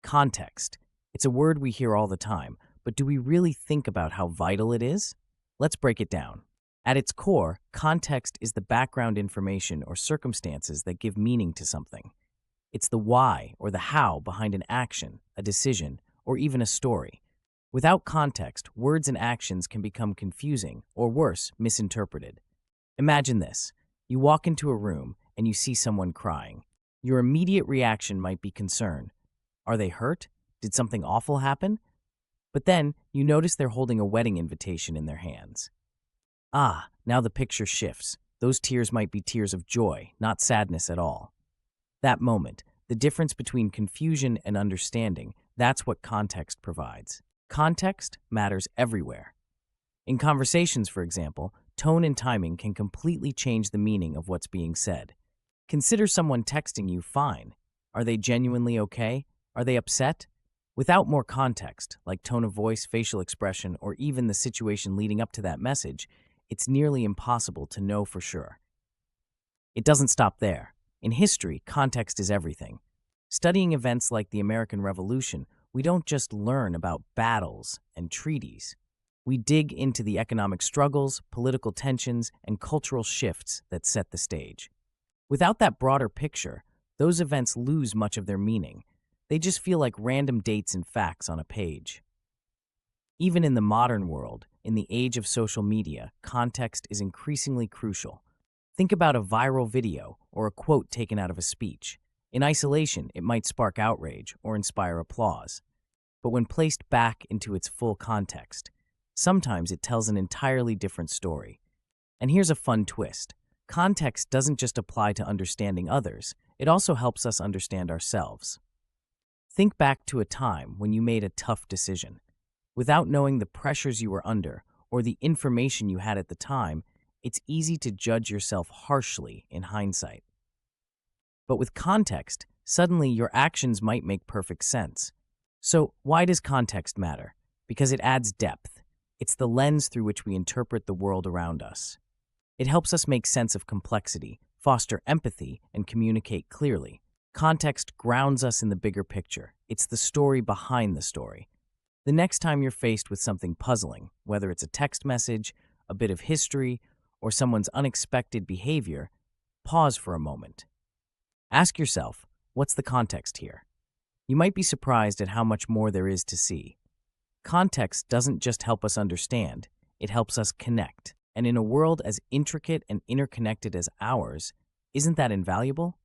Context. It's a word we hear all the time, but do we really think about how vital it is? Let's break it down. At its core, context is the background information or circumstances that give meaning to something. It's the why or the how behind an action, a decision, or even a story. Without context, words and actions can become confusing, or worse, misinterpreted. Imagine this. You walk into a room and you see someone crying. Your immediate reaction might be concern. Are they hurt? Did something awful happen? But then you notice they're holding a wedding invitation in their hands. Ah, now the picture shifts. Those tears might be tears of joy, not sadness at all. That moment, the difference between confusion and understanding, that's what context provides. Context matters everywhere. In conversations, for example, tone and timing can completely change the meaning of what's being said. Consider someone texting you fine. Are they genuinely okay? Are they upset? Without more context, like tone of voice, facial expression, or even the situation leading up to that message, it's nearly impossible to know for sure. It doesn't stop there. In history, context is everything. Studying events like the American Revolution, we don't just learn about battles and treaties. We dig into the economic struggles, political tensions, and cultural shifts that set the stage. Without that broader picture, those events lose much of their meaning. They just feel like random dates and facts on a page. Even in the modern world, in the age of social media, context is increasingly crucial. Think about a viral video or a quote taken out of a speech. In isolation, it might spark outrage or inspire applause. But when placed back into its full context, sometimes it tells an entirely different story. And here's a fun twist. Context doesn't just apply to understanding others, it also helps us understand ourselves. Think back to a time when you made a tough decision. Without knowing the pressures you were under or the information you had at the time, it's easy to judge yourself harshly in hindsight. But with context, suddenly your actions might make perfect sense. So why does context matter? Because it adds depth. It's the lens through which we interpret the world around us. It helps us make sense of complexity, foster empathy, and communicate clearly. Context grounds us in the bigger picture. It's the story behind the story. The next time you're faced with something puzzling, whether it's a text message, a bit of history, or someone's unexpected behavior, pause for a moment. Ask yourself, what's the context here? You might be surprised at how much more there is to see. Context doesn't just help us understand, it helps us connect. And in a world as intricate and interconnected as ours, isn't that invaluable?